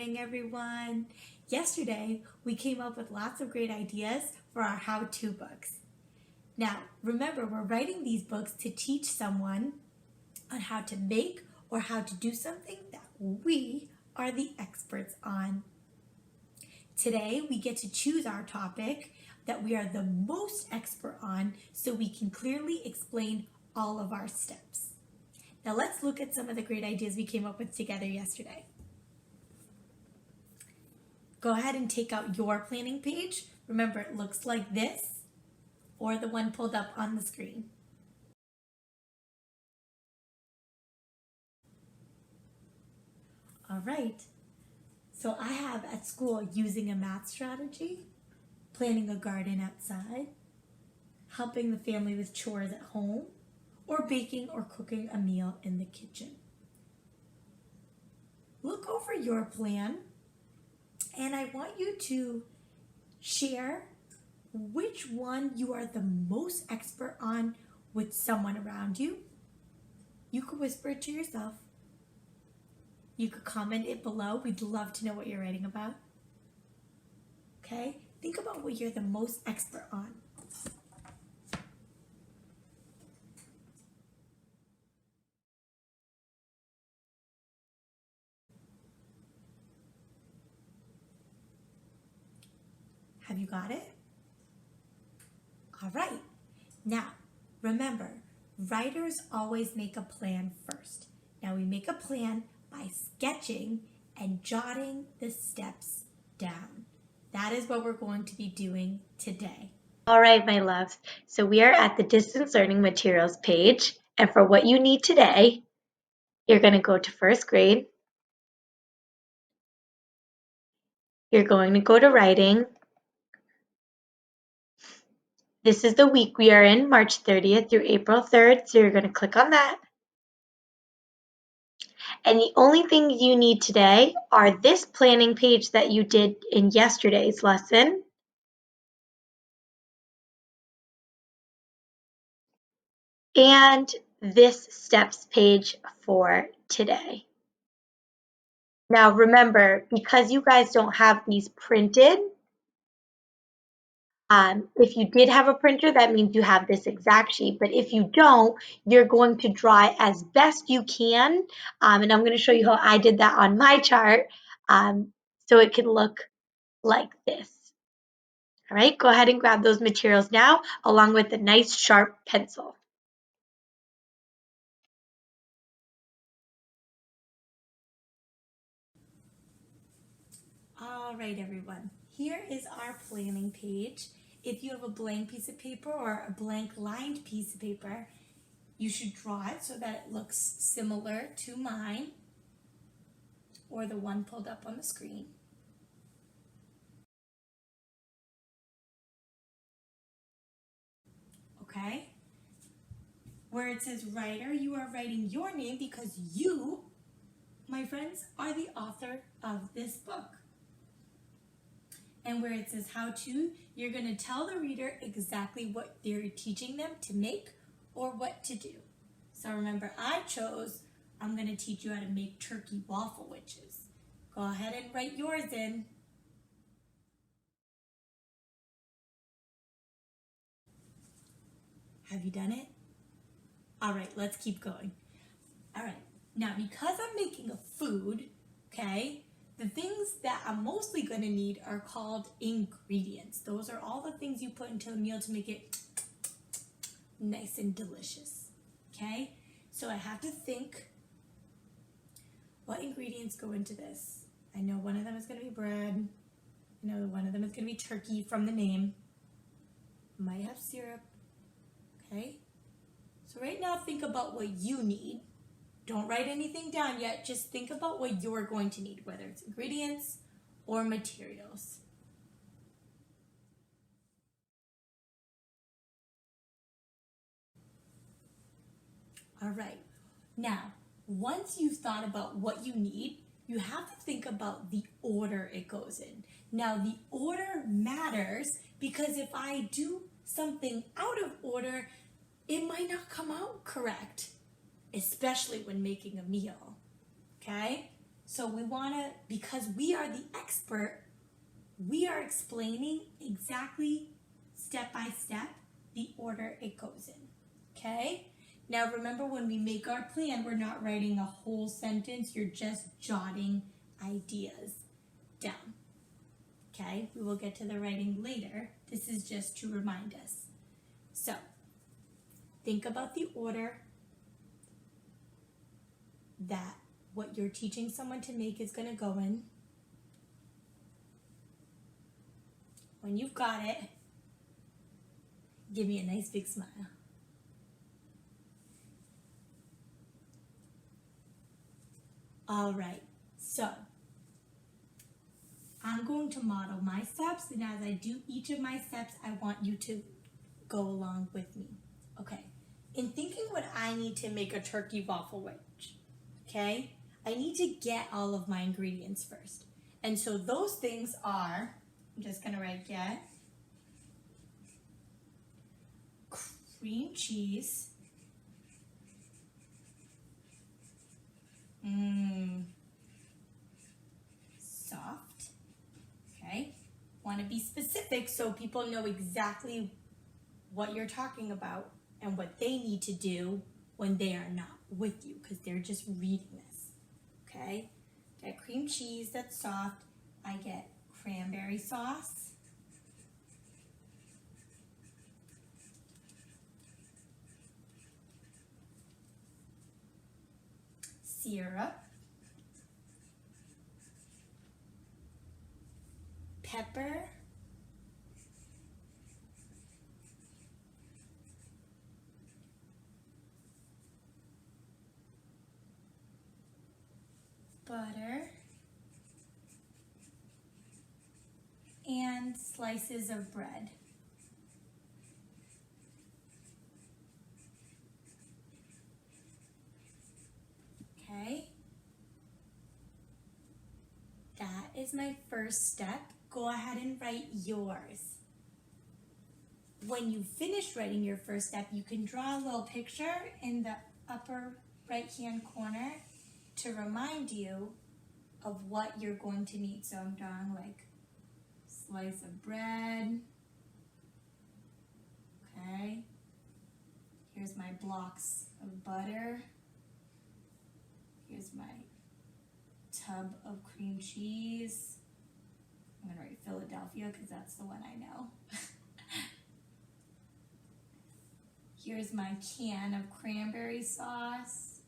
morning, everyone. Yesterday, we came up with lots of great ideas for our how-to books. Now, remember, we're writing these books to teach someone on how to make or how to do something that we are the experts on. Today, we get to choose our topic that we are the most expert on so we can clearly explain all of our steps. Now, let's look at some of the great ideas we came up with together yesterday. Go ahead and take out your planning page. Remember, it looks like this or the one pulled up on the screen. All right, so I have at school using a math strategy, planning a garden outside, helping the family with chores at home, or baking or cooking a meal in the kitchen. Look over your plan, and I want you to share which one you are the most expert on with someone around you. You could whisper it to yourself. You could comment it below. We'd love to know what you're writing about. Okay? Think about what you're the most expert on. Have you got it? All right. Now, remember, writers always make a plan first. Now, we make a plan by sketching and jotting the steps down. That is what we're going to be doing today. All right, my loves. So we are at the distance learning materials page. And for what you need today, you're going to go to first grade. You're going to go to writing. This is the week we are in, March 30th through April 3rd. So you're going to click on that. And the only things you need today are this planning page that you did in yesterday's lesson, and this steps page for today. Now remember, because you guys don't have these printed, if you did have a printer, that means you have this exact sheet. But if you don't, you're going to draw as best you can. And I'm going to show you how I did that on my chart so it can look like this. All right, go ahead and grab those materials now, along with a nice sharp pencil. All right, everyone, here is our planning page. If you have a blank piece of paper or a blank lined piece of paper, you should draw it so that it looks similar to mine or the one pulled up on the screen. Okay? Where it says writer, you are writing your name because you, my friends, are the author of this book. And where it says how to, you're going to tell the reader exactly what they're teaching them to make or what to do. So remember, I chose, I'm going to teach you how to make turkey waffle witches. Go ahead and write yours in. Have you done it? All right, let's keep going. All right, now because I'm making a food, okay, the things that I'm mostly going to need are called ingredients. Those are all the things you put into a meal to make it nice and delicious, okay? So I have to think, what ingredients go into this? I know one of them is going to be bread. I know one of them is going to be turkey from the name. Might have syrup, okay? So right now think about what you need. Don't write anything down yet, just think about what you're going to need, whether it's ingredients or materials. All right, now, once you've thought about what you need, you have to think about the order it goes in. Now, the order matters because if I do something out of order, it might not come out correct, especially when making a meal, okay? So we want to, because we are the expert, we are explaining exactly step by step the order it goes in. Okay? Now remember, when we make our plan, we're not writing a whole sentence, you're just jotting ideas down. Okay? We will get to the writing later. This is just to remind us. So, think about the order that what you're teaching someone to make is going to go in. When you've got it, give me a nice big smile. All right, so I'm going to model my steps, and as I do each of my steps, I want you to go along with me. Okay, in thinking what I need to make a turkey waffle wedge, okay, I need to get all of my ingredients first. And so those things are, I'm just gonna write get cream cheese, soft, okay? Want to be specific so people know exactly what you're talking about and what they need to do when they are not with you, because they're just reading this, okay? Get cream cheese that's soft. I get cranberry sauce, syrup, pepper, butter, and slices of bread. Okay? That is my first step. Go ahead and write yours. When you finish writing your first step, you can draw a little picture in the upper right-hand corner to remind you of what you're going to need. So I'm drawing like slice of bread. Okay. Here's my blocks of butter. Here's my tub of cream cheese. I'm gonna write Philadelphia because that's the one I know. Here's my can of cranberry sauce.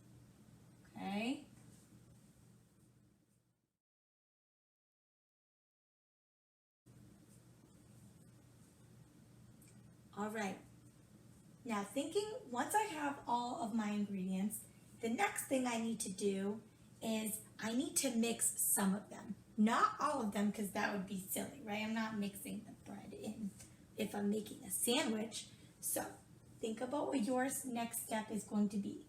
Okay. All right. Now thinking, once I have all of my ingredients, the next thing I need to do is I need to mix some of them. Not all of them, because that would be silly, right? I'm not mixing the bread in if I'm making a sandwich. So think about what your next step is going to be.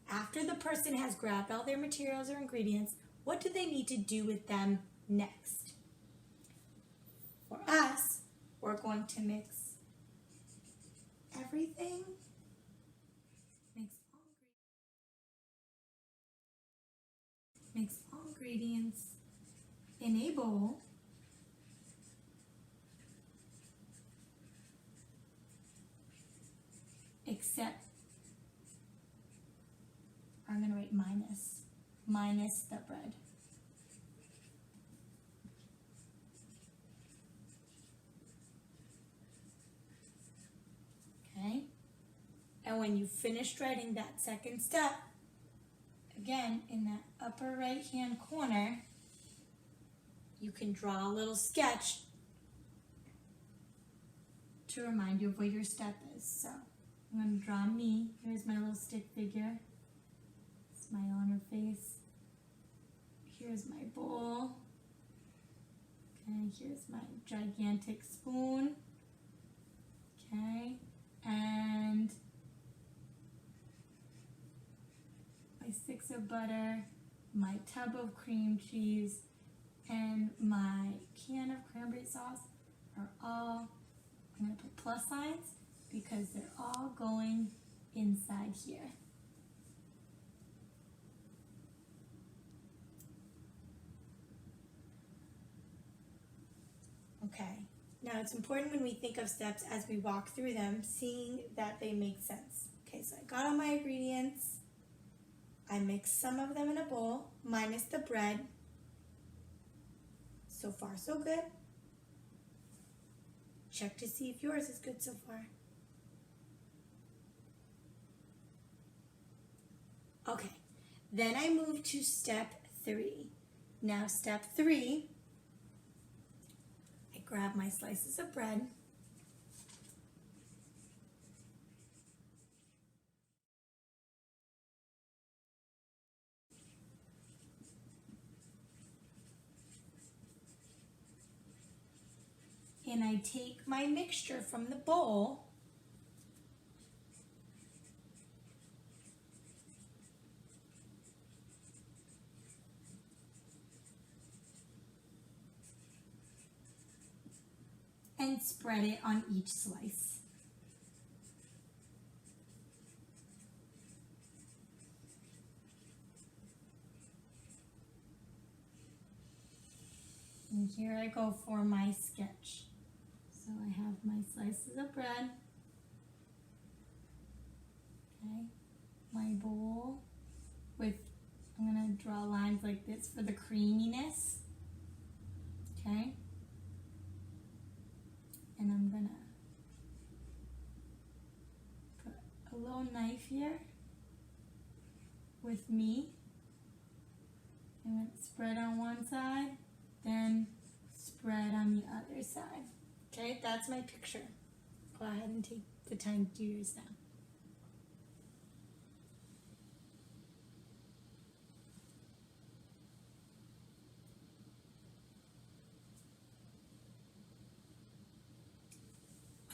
After the person has grabbed all their materials or ingredients, what do they need to do with them next? For us, we're going to mix everything. Mix all ingredients in a bowl. Except, I'm going to write minus the bread. Okay? And when you finished writing that second step, again, in that upper right-hand corner, you can draw a little sketch to remind you of what your step is. So I'm going to draw me. Here's my little stick figure. Smile on her face. Here's my bowl. Okay, here's my gigantic spoon. Okay, and my sticks of butter, my tub of cream cheese, and my can of cranberry sauce are all, I'm going to put plus signs because they're all going inside here. Okay. Now it's important when we think of steps as we walk through them, seeing that they make sense. Okay, so I got all my ingredients. I mixed some of them in a bowl, minus the bread. So far, so good. Check to see if yours is good so far. Okay, then I move to step 3. Now step 3, I grab my slices of bread. And I take my mixture from the bowl and spread it on each slice. And here I go for my sketch. So I have my slices of bread, okay, my bowl with, I'm going to draw lines like this for the creaminess, okay, and I'm going to put a little knife here with me. I'm going to spread on one side, then spread on the other side. Okay, that's my picture. Go ahead and take the time to do yours now.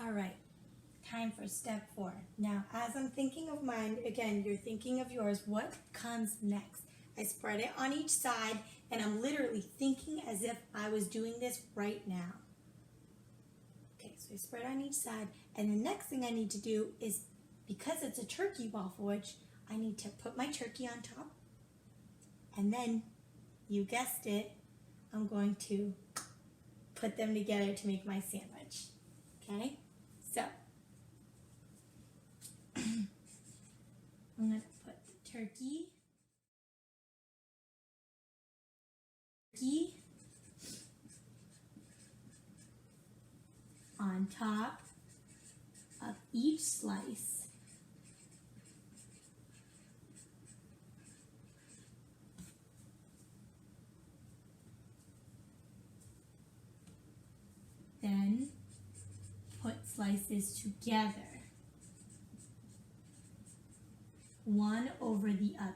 All right, time for step 4. Now, as I'm thinking of mine, again, you're thinking of yours, what comes next? I spread it on each side, and I'm literally thinking as if I was doing this right now. Okay, so I spread on each side, and the next thing I need to do is, because it's a turkey waffle wedge, I need to put my turkey on top, and then, you guessed it, I'm going to put them together to make my sandwich. Okay, so I'm going to put the turkey on top of each slice. Then put slices together, one over the other.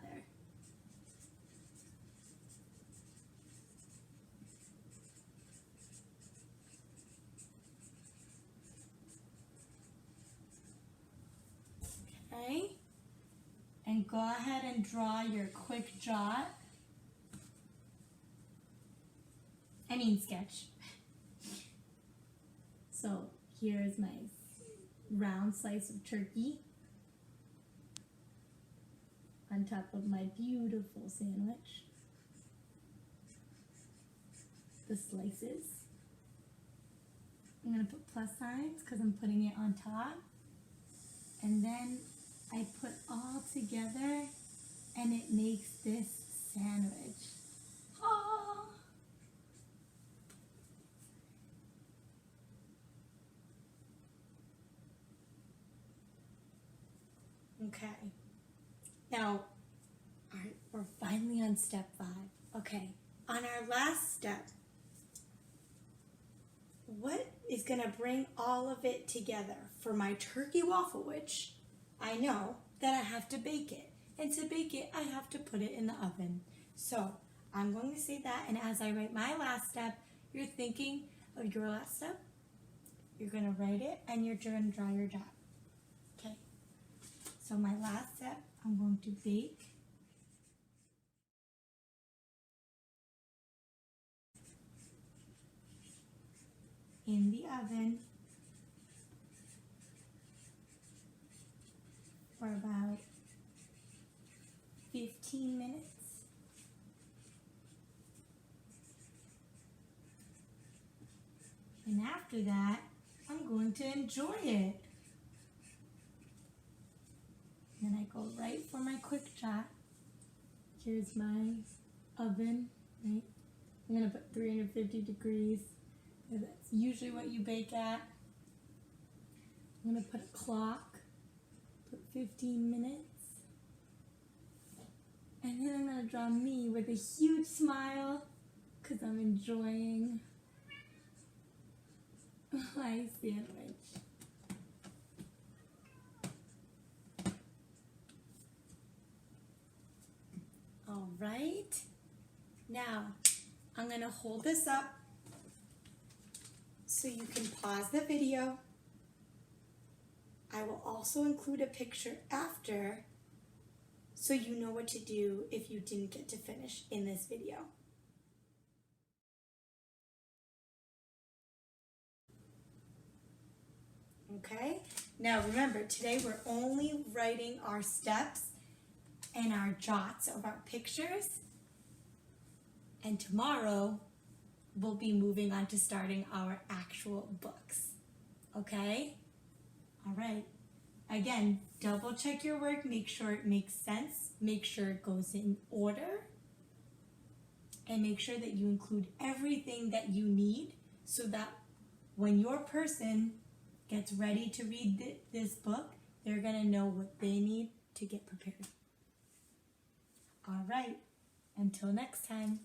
Okay, and go ahead and draw your quick jot. Sketch. So here's my round slice of turkey on top of my beautiful sandwich. The slices. I'm going to put plus signs because I'm putting it on top. And then I put all together and it makes this sandwich. Oh. Okay. Now, all right, we're finally on step 5. Okay, on our last step, what is going to bring all of it together? For my turkey waffle, which I know that I have to bake it. And to bake it, I have to put it in the oven. So I'm going to say that, and as I write my last step, you're thinking of your last step. You're going to write it, and you're going to draw your dot. Okay. So my last step, I'm going to bake in the oven for about 15 minutes. And after that, I'm going to enjoy it. Then I go right for my quick chat. Here's my oven, right? I'm gonna put 350 degrees. That's usually what you bake at. I'm gonna put a clock, put 15 minutes. And then I'm gonna draw me with a huge smile because I'm enjoying my sandwich. All right, now I'm gonna hold this up so you can pause the video. I will also include a picture after so you know what to do if you didn't get to finish in this video. Okay, now remember, today we're only writing our steps and our jots of our pictures, and tomorrow we'll be moving on to starting our actual books. Okay? All right. Again, double check your work, make sure it makes sense, make sure it goes in order, and make sure that you include everything that you need so that when your person gets ready to read this book, they're going to know what they need to get prepared. All right. Until next time.